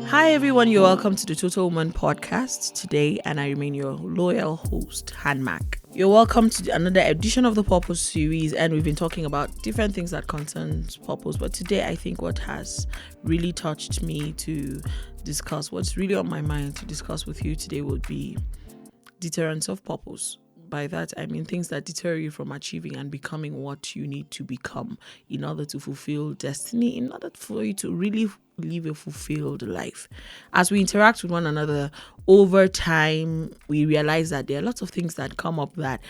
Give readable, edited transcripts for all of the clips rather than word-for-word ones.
Hi everyone, you're welcome to the Total Woman podcast today, and I remain your loyal host, Hanmac. You're welcome to another edition of the Purpose series, and we've been talking about different things that concern purpose. But today, I think what has really touched me to discuss, what's really on my mind to discuss with you today, would be deterrence of purpose. By that, I mean things that deter you from achieving and becoming what you need to become in order to fulfill destiny, in order for you to really live a fulfilled life. As we interact with one another over time, we realize that there are lots of things that come up that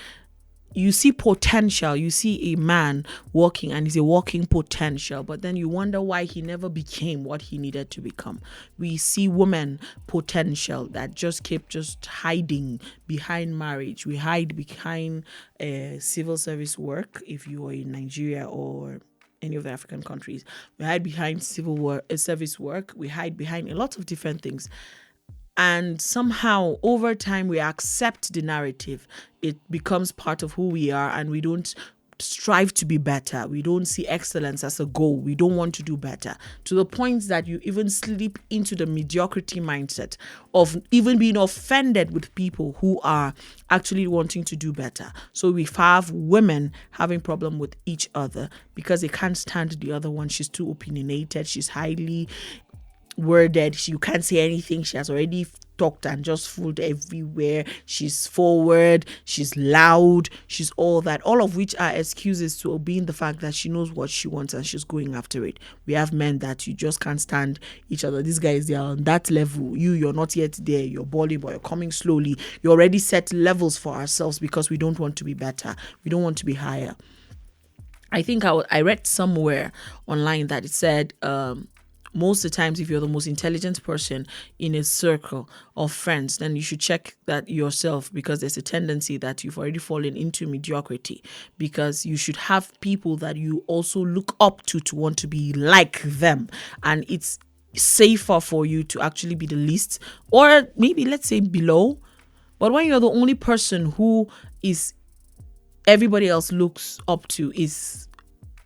you see potential. You see a man walking and he's a walking potential, but then you wonder why he never became what he needed to become. We see women potential that just kept hiding behind marriage. We hide behind civil service work if you are in Nigeria or any of the African countries. We hide behind service work. We hide behind a lot of different things. And somehow over time we accept the narrative. It becomes part of who we are, and we don't strive to be better. We don't see excellence as a goal. We don't want to do better, to the point that you even slip into the mediocrity mindset of even being offended with people who are actually wanting to do better. So we have women having problem with each other because they can't stand the other one. She's too opinionated. She's highly worded. You can't say anything. She has already talked and just fooled everywhere. She's forward, she's loud, she's all that, all of which are excuses to obeying the fact that she knows what she wants and she's going after it. We have men that you just can't stand each other. These guys, they are on that level. You're not yet there. You're balling, but you're coming slowly. You already set levels for ourselves because we don't want to be better. We don't want to be higher. I think I read somewhere online that it said most of the times, if you're the most intelligent person in a circle of friends, then you should check that yourself, because there's a tendency that you've already fallen into mediocrity, because you should have people that you also look up to want to be like them. And it's safer for you to actually be the least, or maybe let's say below. But when you're the only person who is everybody else looks up to, is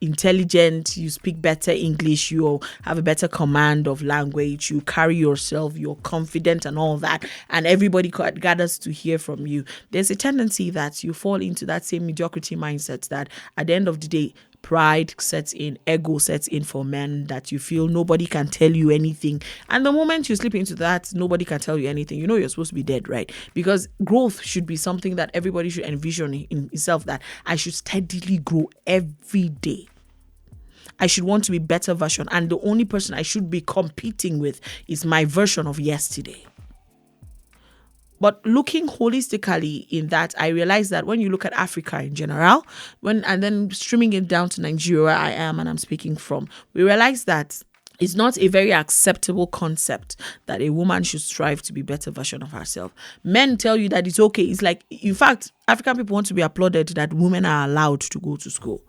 intelligent, you speak better English, you have a better command of language, you carry yourself, you're confident and all that, and everybody gathers to hear from you, there's a tendency that you fall into that same mediocrity mindset that at the end of the day, pride sets in, ego sets in for men, that you feel nobody can tell you anything. And the moment you slip into that, nobody can tell you anything, you know you're supposed to be dead, right? Because growth should be something that everybody should envision in itself, that I should steadily grow every day. I should want to be better version, and the only person I should be competing with is my version of yesterday. But looking holistically in that, I realized that when you look at Africa in general, and then streaming it down to Nigeria, where I am and I'm speaking from, we realize that it's not a very acceptable concept that a woman should strive to be a better version of herself. Men tell you that it's okay. It's like, in fact, African people want to be applauded that women are allowed to go to school.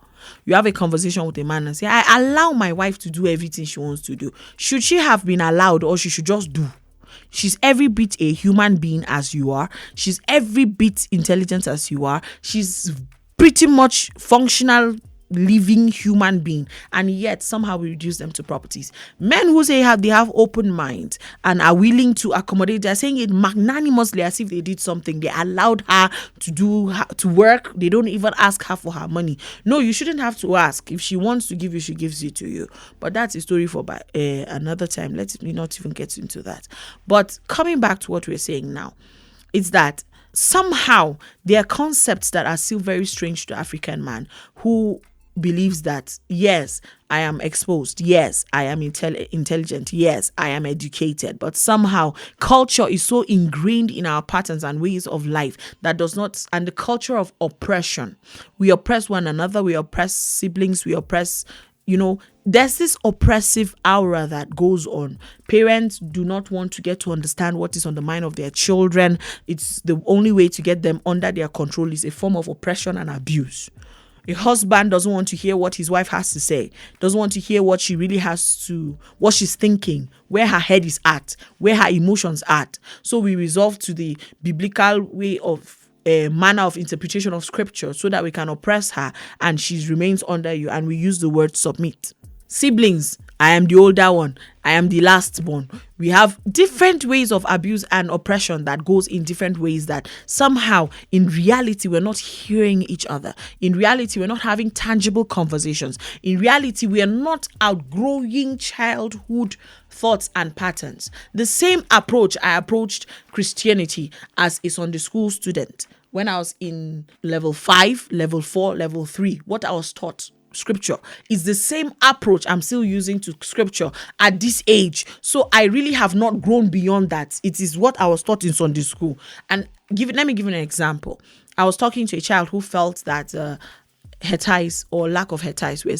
You have a conversation with a man and say, I allow my wife to do everything she wants to do. Should she have been allowed, or she should just do? She's every bit a human being as you are. She's every bit intelligent as you are. She's pretty much functional living human being, and yet somehow we reduce them to properties. Men who say they have open minds and are willing to accommodate, they're saying it magnanimously as if they did something. They allowed her to work. They don't even ask her for her money. No, you shouldn't have to ask. If she wants to give you, she gives it to you. But that's a story for another time. Let's not even get into that. But coming back to what we're saying now, it's that somehow there are concepts that are still very strange to African man, who believes that, yes, I am exposed, yes, I am intelligent, yes, I am educated, but somehow culture is so ingrained in our patterns and ways of life that does not, and the culture of oppression, we oppress one another, we oppress siblings, we oppress, there's this oppressive aura that goes on. Parents do not want to get to understand what is on the mind of their children. It's the only way to get them under their control is a form of oppression and abuse. A husband doesn't want to hear what his wife has to say, doesn't want to hear what she really what she's thinking, where her head is at, where her emotions are at. So we resort to the biblical way of manner of interpretation of scripture so that we can oppress her and she remains under you, and we use the word submit. Siblings I am the older one. I am the last born. We have different ways of abuse and oppression that goes in different ways that somehow in reality we're not hearing each other. In reality, we're not having tangible conversations. In reality, we are not outgrowing childhood thoughts and patterns. The same approach I approached Christianity as a Sunday school student when I was in level 5, level 4, level 3, what I was taught, scripture, is the same approach I'm still using to scripture at this age. So I really have not grown beyond that. It is what I was taught in Sunday school. And let me give you an example. I was talking to a child who felt that hair ties or lack of hair ties were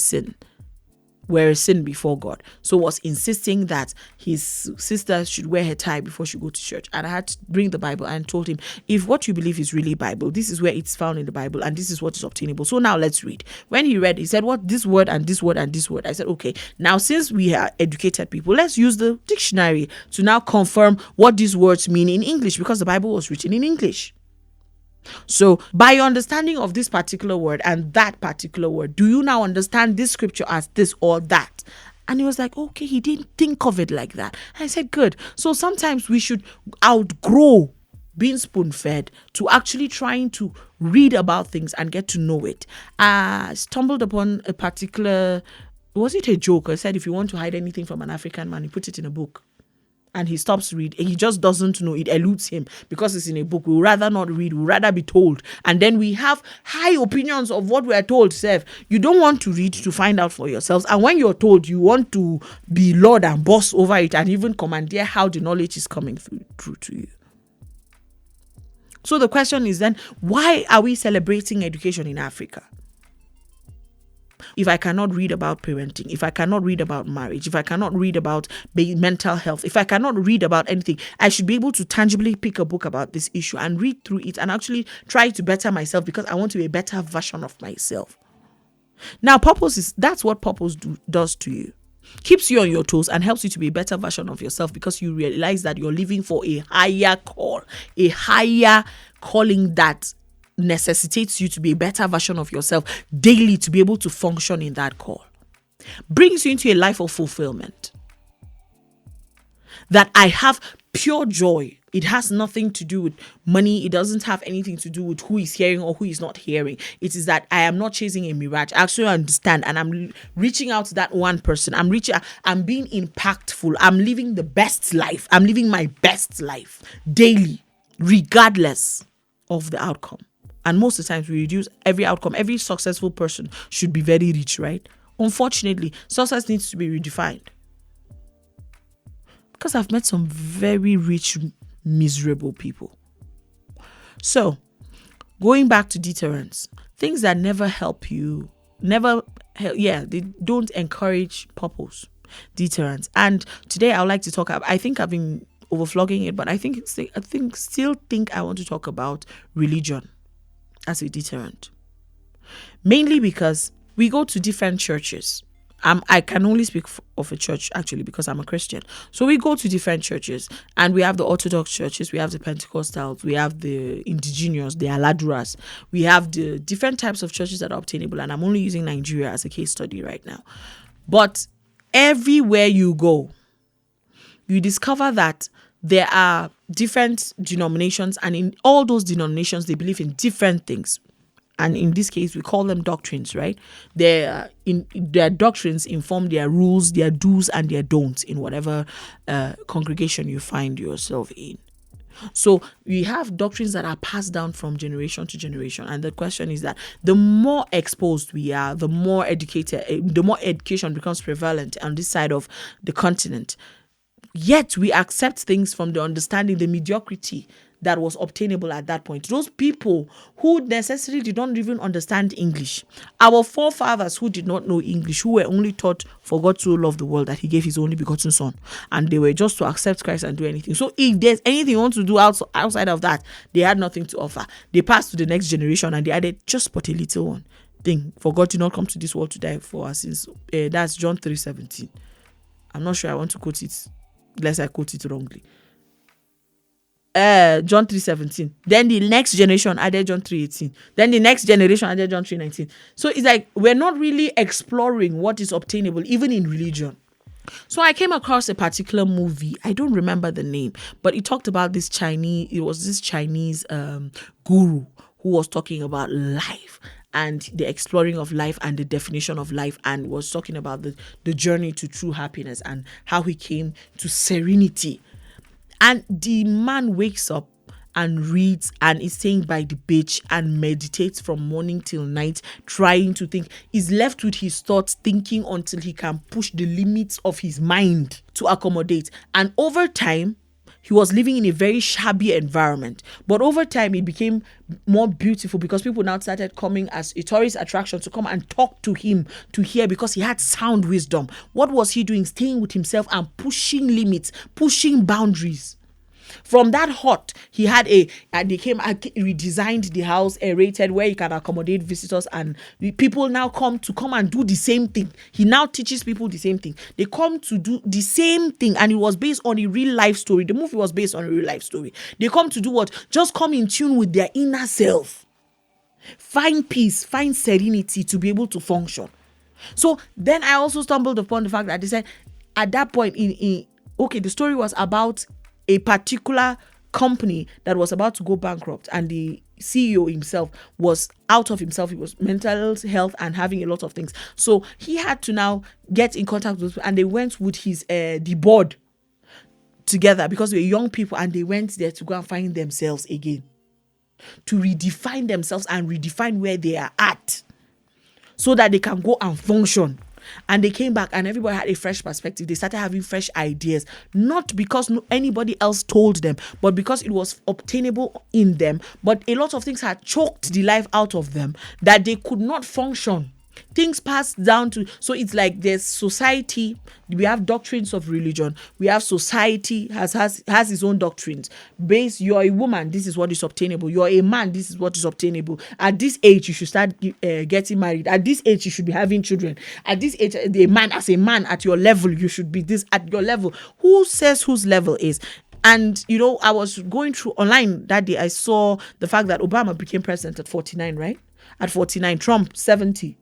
a sin before God. So was insisting that his sister should wear her tie before she go to church. And I had to bring the Bible and told him, if what you believe is really Bible, this is where it's found in the Bible and this is what is obtainable. So now let's read. When he read, he said, what? This word and this word and this word. I said, okay, now since we are educated people, let's use the dictionary to now confirm what these words mean in English, because the Bible was written in English. So by your understanding of this particular word and that particular word, do you now understand this scripture as this or that? And he was like, okay, he didn't think of it like that. I said, good. So sometimes we should outgrow being spoon-fed to actually trying to read about things and get to know it. I stumbled upon a particular, was it a joke? I said, if you want to hide anything from an African man, you put it in a book. And he stops reading. He just doesn't know. It eludes him because it's in a book. We would rather not read. We would rather be told. And then we have high opinions of what we are told. Seth, you don't want to read to find out for yourselves. And when you're told, you want to be lord and boss over it and even commandeer how the knowledge is coming through to you. So the question is then, why are we celebrating education in Africa? If I cannot read about parenting, if I cannot read about marriage, if I cannot read about mental health, if I cannot read about anything, I should be able to tangibly pick a book about this issue and read through it and actually try to better myself because I want to be a better version of myself. Now, that's what purpose does to you. Keeps you on your toes and helps you to be a better version of yourself because you realize that you're living for a higher call, a higher calling that necessitates you to be a better version of yourself daily to be able to function in that call. Brings you into a life of fulfillment. That I have pure joy. It has nothing to do with money. It doesn't have anything to do with who is hearing or who is not hearing. It is that I am not chasing a mirage. I actually understand and I'm reaching out to that one person. I'm being impactful. I'm living the best life. I'm living my best life daily, regardless of the outcome. And most of the times we reduce every outcome. Every successful person should be very rich, right? Unfortunately, success needs to be redefined. Because I've met some very rich, miserable people. So, going back to deterrence, things that never help you, they don't encourage purpose, deterrence. And today I would like to talk about, I think I've been overflogging it, but I still think I want to talk about religion as a deterrent. Mainly because we go to different churches. I can only speak of a church actually because I'm a Christian. So we go to different churches and we have the Orthodox churches, we have the Pentecostals, we have the indigenous, the Aladuras, we have the different types of churches that are obtainable, and I'm only using Nigeria as a case study right now. But everywhere you go, you discover that there are different denominations, and in all those denominations, they believe in different things. And in this case, we call them doctrines, right? Their doctrines inform their rules, their do's and their don'ts in whatever congregation you find yourself in. So we have doctrines that are passed down from generation to generation. And the question is that the more exposed we are, the more education becomes prevalent on this side of the continent. Yet we accept things from the understanding, the mediocrity that was obtainable at that point. Those people who necessarily did not even understand English. Our forefathers who did not know English, who were only taught for God so loved the world that he gave his only begotten son. And they were just to accept Christ and do anything. So if there's anything you want to do outside of that, they had nothing to offer. They passed to the next generation and they added just but a little one thing. For God did not come to this world to die for our sins. That's John 3:17. I'm not sure I want to quote it, lest I quote it wrongly. John 3:17. Then the next generation added John 3:18. Then the next generation added John 3:19. So it's like we're not really exploring what is obtainable even in religion. So I came across a particular movie. I don't remember the name, but it talked about this Chinese. It was this Chinese guru who was talking about life and the exploring of life and the definition of life, and was talking about the journey to true happiness and how he came to serenity. And the man wakes up and reads and is staying by the beach and meditates from morning till night, trying to think. He's left with his thoughts, thinking until he can push the limits of his mind to accommodate. And over time, he was living in a very shabby environment. But over time, it became more beautiful because people now started coming as a tourist attraction to come and talk to him, to hear, because he had sound wisdom. What was he doing? Staying with himself and pushing limits, pushing boundaries. From that hut, he had redesigned the house, aerated, where he can accommodate visitors, and people now come and do the same thing. He now teaches people the same thing. They come to do the same thing, and it was based on a real life story. The movie was based on a real life story. They come to do what? Just come in tune with their inner self. Find peace, find serenity to be able to function. So then I also stumbled upon the fact that they said at that point the story was about a particular company that was about to go bankrupt, and the CEO himself was out of himself. He was mental health and having a lot of things. So he had to now get in contact with people, and they went with his the board together because they were young people, and they went there to go and find themselves again, to redefine themselves and redefine where they are at so that they can go and function. And they came back and everybody had a fresh perspective. They started having fresh ideas, not because anybody else told them, but because it was obtainable in them. But a lot of things had choked the life out of them that they could not function. Things passed down to, so it's like there's society, we have doctrines of religion, we have society has its own doctrines. Based, you're a woman, this is what is obtainable. You're a man, this is what is obtainable. At this age, you should start getting married. At this age, you should be having children. At this age, a man at your level, you should be this at your level. Who says whose level is? And, I was going through online that day, I saw the fact that Obama became president at 49, right? At 49, Trump, 70.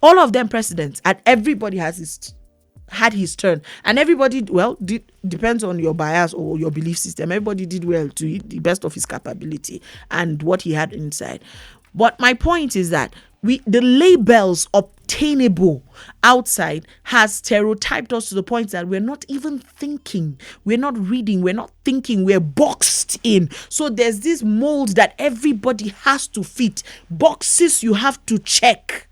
All of them presidents, and everybody had his turn. And everybody, depends on your bias or your belief system. Everybody did well to the best of his capability and what he had inside. But my point is that the labels obtainable outside has stereotyped us to the point that we're not even thinking, we're not reading, we're not thinking, we're boxed in. So there's this mold that everybody has to fit, boxes you have to check.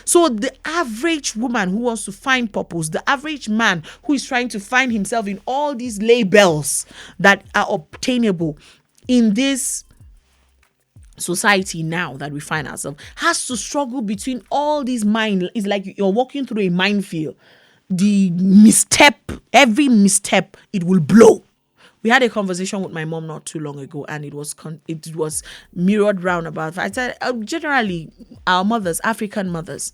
So the average woman who wants to find purpose, the average man who is trying to find himself in all these labels that are obtainable in this society now that we find ourselves, has to struggle between all these It's like you're walking through a minefield. Every misstep, it will blow. We had a conversation with my mom not too long ago, and it was mirrored round about. I said, generally, our mothers, African mothers,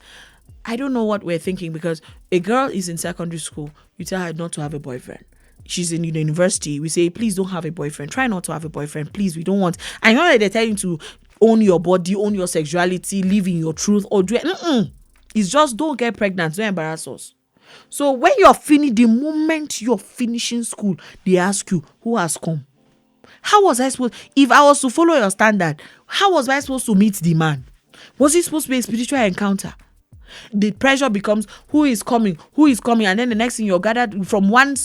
I don't know what we're thinking, because a girl is in secondary school, you tell her not to have a boyfriend. She's in university, we say, please don't have a boyfriend. Try not to have a boyfriend, please. We don't want. I know that they're telling you to own your body, own your sexuality, live in your truth, or do it. It's just don't get pregnant, don't embarrass us. So when the moment you're finishing school, they ask you, who has come? How was I supposed, if I was to follow your standard, how was I supposed to meet the man? Was it supposed to be a spiritual encounter? The pressure becomes, who is coming? And then the next thing, you're gathered from one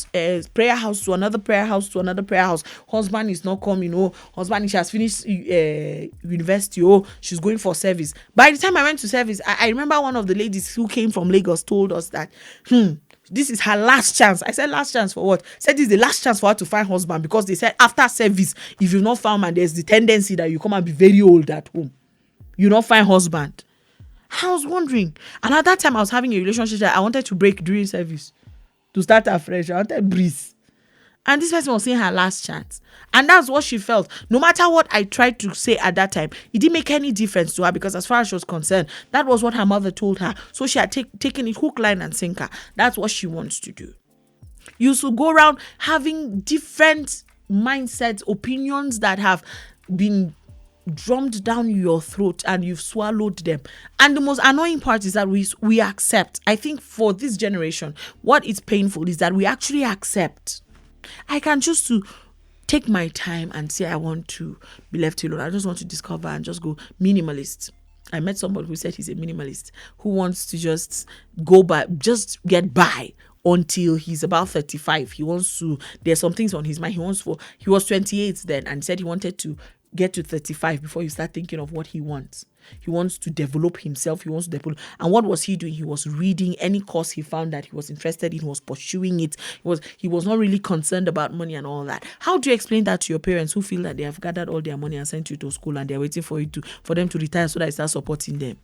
prayer house to another prayer house to another prayer house. Husband is not coming. Husband, she has finished university. She's going for service. By the time I went to service, I remember one of the ladies who came from Lagos told us that this is her last chance. I said, last chance for what? Said this is the last chance for her to find husband, because they said after service, if you've not found man, there's the tendency that you come and be very old at home. You not find husband. I was wondering. And at that time, I was having a relationship that I wanted to break during service, to start afresh. I wanted to breathe. And this person was saying her last chance. And that's what she felt. No matter what I tried to say at that time, it didn't make any difference to her, because as far as she was concerned, that was what her mother told her. So she had taken it hook, line, and sinker. That's what she wants to do. You should go around having different mindsets, opinions that have been drummed down your throat and you've swallowed them. And the most annoying part is that we accept. I think for this generation, what is painful is that we actually accept. I can choose to take my time and say I want to be left alone. I just want to discover and just go minimalist. I met somebody who said he's a minimalist, who wants to just go by, just get by until he's about 35. He wants to, there's some things on his mind. He was 28 then and said he wanted to get to 35 before you start thinking of what he wants. He wants to develop himself. And what was he doing? He was reading any course he found that he was interested in. He was pursuing it. He was not really concerned about money and all that. How do you explain that to your parents who feel that they have gathered all their money and sent you to school and they're waiting for them to retire so that you start supporting them?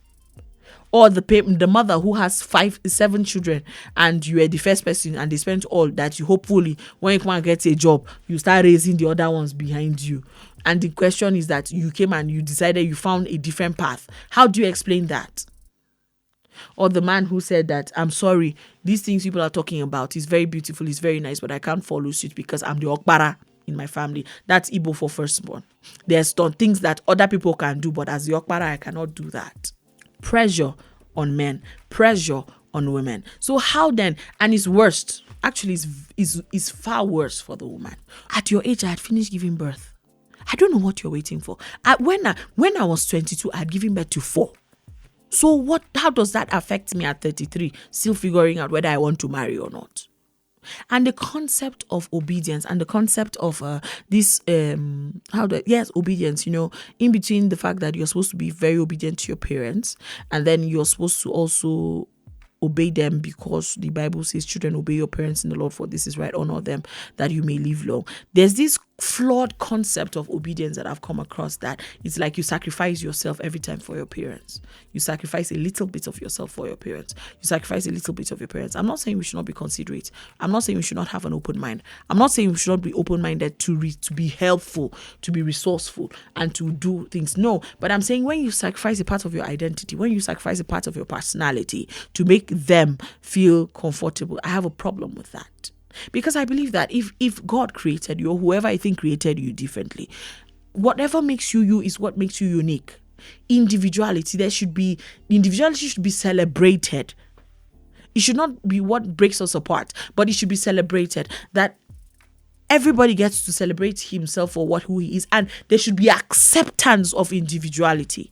Or the mother who has 7 children and you are the first person and they spent all that you hopefully when you come and get a job, you start raising the other ones behind you. And the question is that you came and you decided you found a different path. How do you explain that? Or the man who said that, I'm sorry, these things people are talking about is very beautiful, it's very nice, but I can't follow suit because I'm the Okpara in my family. That's Igbo for firstborn. There's things that other people can do, but as the Okpara, I cannot do that. Pressure on men, pressure on women. So how then? And it's worst. Actually, is far worse for the woman. At your age, I had finished giving birth. I don't know what you're waiting for. When I was 22, I had given birth to 4. So how does that affect me at 33? Still figuring out whether I want to marry or not. And the concept of obedience and the concept of obedience, in between the fact that you're supposed to be very obedient to your parents and then you're supposed to also obey them because the Bible says, children, obey your parents in the Lord, for this is right, honor them that you may live long. There's this flawed concept of obedience that I've come across, that it's like you sacrifice yourself every time for your parents. You sacrifice a little bit of yourself for your parents. You sacrifice a little bit of your parents. I'm not saying we should not be considerate. I'm not saying we should not have an open mind. I'm not saying we should not be open-minded to be helpful, to be resourceful, and to do things. No, but I'm saying when you sacrifice a part of your identity, when you sacrifice a part of your personality to make them feel comfortable, I have a problem with that. Because I believe that if God created you, or whoever I think created you differently, whatever makes you you is what makes you unique. Individuality should be celebrated. It should not be what breaks us apart, but it should be celebrated. That everybody gets to celebrate himself for who he is, and there should be acceptance of individuality.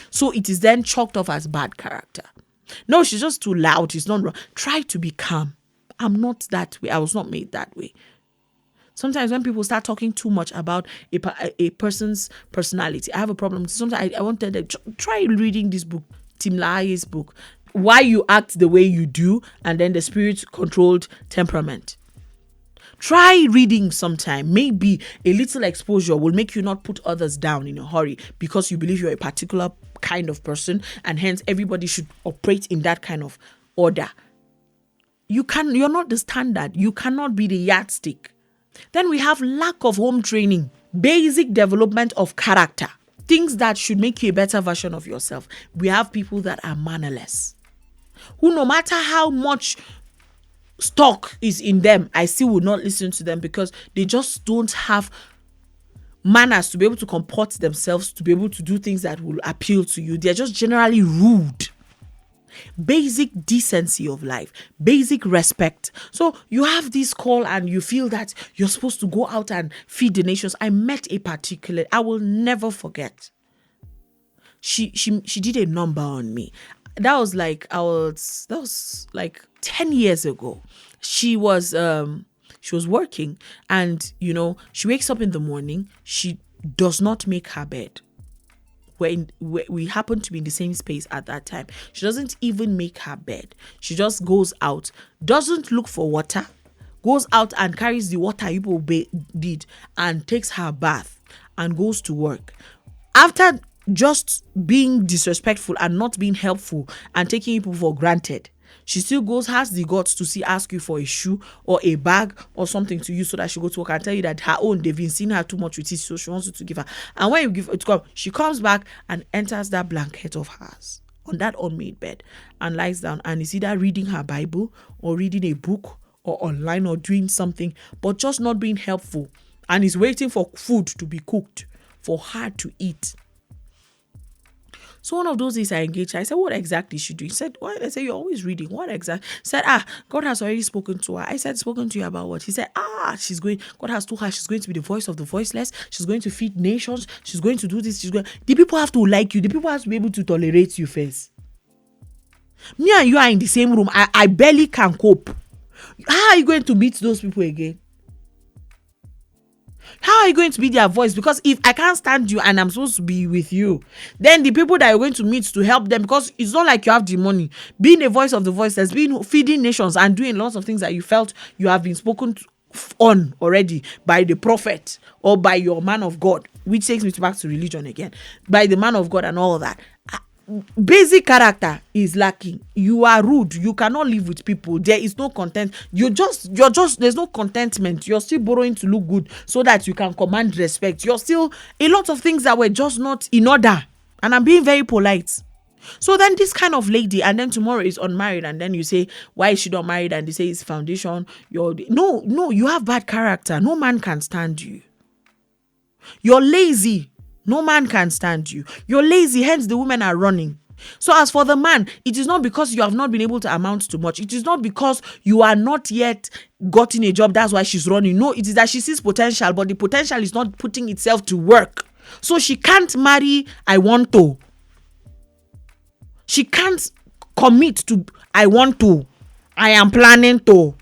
So it is then chalked off as bad character. No, she's just too loud. She's not wrong. Try to be calm. I'm not that way. I was not made that way. Sometimes when people start talking too much about a person's personality, I have a problem. Sometimes I want to tell them, try reading this book, Tim LaHaye's book, Why You Act the Way You Do, and then the Spirit-Controlled Temperament. Try reading sometime. Maybe a little exposure will make you not put others down in a hurry because you believe you're a particular kind of person and hence everybody should operate in that kind of order. You're not the standard. You cannot be the yardstick. Then we have lack of home training, basic development of character, things that should make you a better version of yourself. We have people that are mannerless, who no matter how much stock is in them, I still will not listen to them because they just don't have manners to be able to comport themselves, to be able to do things that will appeal to you. They're just generally rude. Basic decency of life, basic respect. So you have this call and you feel that you're supposed to go out and feed the nations. I met I will never forget. She did a number on me. That was like 10 years ago. She was working and she wakes up in the morning. She does not make her bed. We happen to be in the same space at that time. She doesn't even make her bed. She just goes out, doesn't look for water, goes out and carries the water people did and takes her bath and goes to work. After just being disrespectful and not being helpful and taking people for granted, she still has the guts to ask you for a shoe or a bag or something to use so that she go to work and tell you that her own, they've been seeing her too much with it, so she wants you to give her. And when you give her to come, she comes back and enters that blanket of hers on that unmade bed and lies down and is either reading her Bible or reading a book or online or doing something, but just not being helpful, and is waiting for food to be cooked for her to eat. So one of those days I engaged her. I said, what exactly is she doing? He said, what? I said, you're always reading. What exactly? Said, God has already spoken to her. I said, spoken to you about what? He said, God has told her she's going to be the voice of the voiceless. She's going to feed nations. She's going to do this. The people have to like you. The people have to be able to tolerate you first. Me and you are in the same room. I barely can cope. How are you going to meet those people again? How are you going to be their voice? Because if I can't stand you and I'm supposed to be with you, then the people that you're going to meet to help them, because it's not like you have the money. Being a voice of the voiceless, being feeding nations and doing lots of things that you felt you have been spoken on already by the prophet or by your man of God, which takes me back to religion again, by the man of God and all that. Basic character is lacking. You are rude. You cannot live with people. There is no content. You're just there's no contentment. You're still borrowing to look good so that you can command respect. You're still a lot of things that were just not in order. And I'm being very polite. So then this kind of lady, and then tomorrow is unmarried, and then you say, why is she not married? And they say it's foundation. No, you have bad character. No man can stand you. You're lazy. No man can stand you. You're lazy, hence the women are running. So as for the man, it is not because you have not been able to amount to much. It is not because you are not yet gotten a job. That's why she's running. No, it is that she sees potential, but the potential is not putting itself to work. So she can't marry, I want to. She can't commit to, I want to. I am planning to.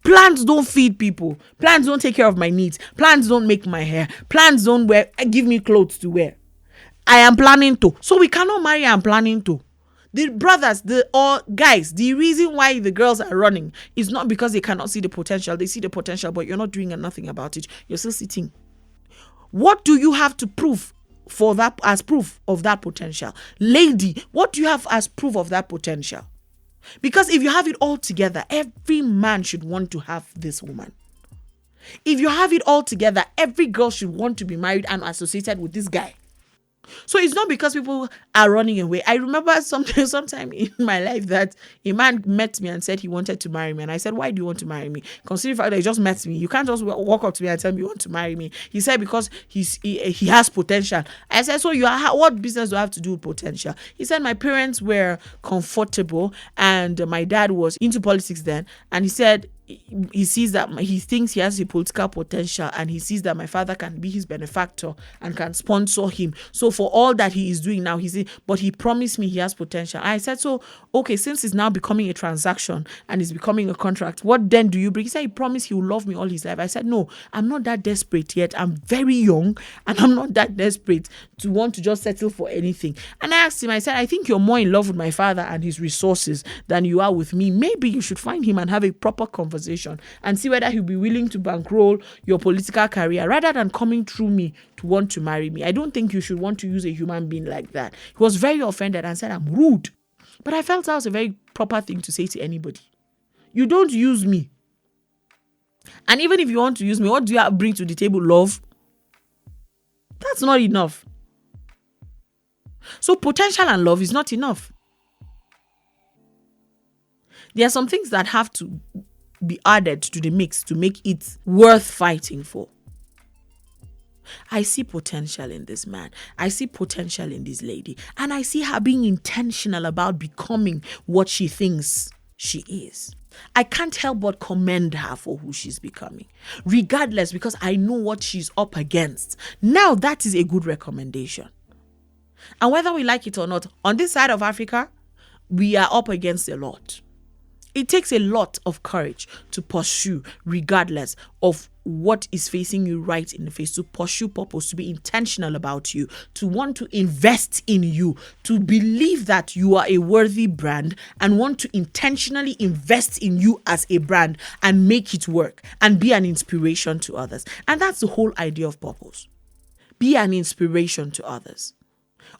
Plants don't feed people. Plants don't take care of my needs. Plants don't make my hair. Plants don't give me clothes to wear. I am planning to. So we cannot marry I'm planning to. The brothers, guys, the reason why the girls are running is not because they cannot see the potential. They see the potential, but you're not doing nothing about it. You're still sitting. What do you have to prove for that as proof of that potential? Lady, what do you have as proof of that potential? Because if you have it all together, every man should want to have this woman. If you have it all together, every girl should want to be married and associated with this guy. So it's not because people are running away. I remember sometime in my life that a man met me and said he wanted to marry me. And I said, why do you want to marry me? Consider the fact that he just met me. You can't just walk up to me and tell me you want to marry me. He said, because he has potential. I said, so what business do I have to do with potential? He said, my parents were comfortable and my dad was into politics then. And he said, he sees that he thinks he has a political potential and he sees that my father can be his benefactor and can sponsor him. So for all that he is doing now, but he promised me he has potential. I said, so, okay, since it's now becoming a transaction and it's becoming a contract, what then do you bring? He said, he promised he will love me all his life. I said, no, I'm not that desperate yet. I'm very young and I'm not that desperate to want to just settle for anything. And I asked him, I said, I think you're more in love with my father and his resources than you are with me. Maybe you should find him and have a proper conversation and see whether he'll be willing to bankroll your political career rather than coming through me to want to marry me. I don't think you should want to use a human being like that. He was very offended and said, I'm rude. But I felt that was a very proper thing to say to anybody. You don't use me. And even if you want to use me, what do you bring to the table? Love? That's not enough. So potential and love is not enough. There are some things that have to be added to the mix to make it worth fighting for. I see potential in this man. I see potential in this lady. And I see her being intentional about becoming what she thinks she is. I can't help but commend her for who she's becoming, regardless, because I know what she's up against. Now that is a good recommendation. And whether we like it or not, on this side of Africa, we are up against a lot. It takes a lot of courage to pursue, regardless of what is facing you right in the face, to pursue purpose, to be intentional about you, to want to invest in you, to believe that you are a worthy brand and want to intentionally invest in you as a brand and make it work and be an inspiration to others. And that's the whole idea of purpose. Be an inspiration to others.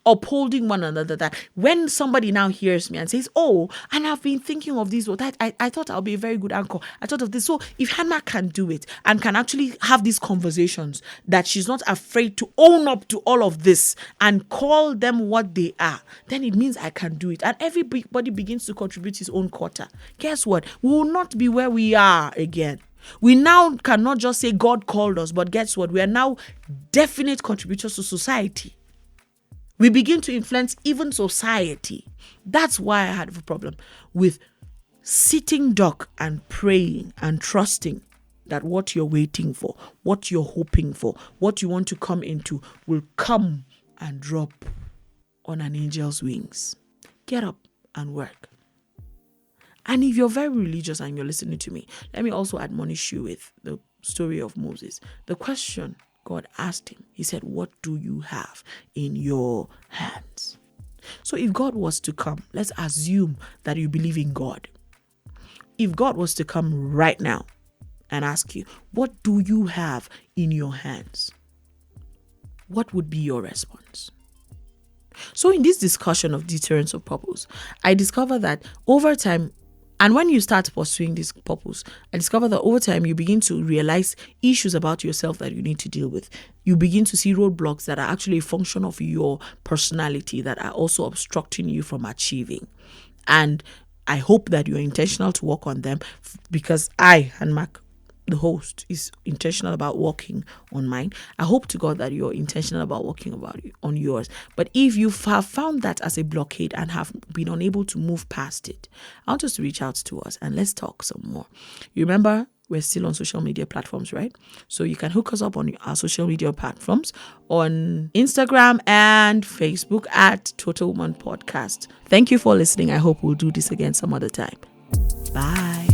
Upholding one another, that when somebody now hears me and says, oh, and I've been thinking of this, I thought I'll be a very good anchor. I thought of this. So if Hannah can do it and can actually have these conversations, that she's not afraid to own up to all of this and call them what they are, then it means I can do it. And everybody begins to contribute his own quota. Guess what? We will not be where we are again. We now cannot just say God called us, but guess what? We are now definite contributors to society. We begin to influence even society. That's why I had a problem with sitting duck and praying and trusting that what you're waiting for, what you're hoping for, what you want to come into will come and drop on an angel's wings. Get up and work. And if you're very religious and you're listening to me, let me also admonish you with the story of Moses. The question God asked him, he said, what do you have in your hands? So if God was to come, let's assume that you believe in God. If God was to come right now and ask you, what do you have in your hands? What would be your response? So in this discussion of deterrence of purpose, I discover that over time, and when you start pursuing this purpose, I discover that over time you begin to realize issues about yourself that you need to deal with. You begin to see roadblocks that are actually a function of your personality that are also obstructing you from achieving. And I hope that you're intentional to work on them, because I, Hanmak, the host, is intentional about working on mine. I hope to God that you're intentional about working on yours. But if you have found that as a blockade and have been unable to move past it, I want us to reach out to us and let's talk some more. You remember, we're still on social media platforms, right? So you can hook us up on our social media platforms on Instagram and Facebook at Total Woman Podcast. Thank you for listening. I hope we'll do this again some other time. Bye.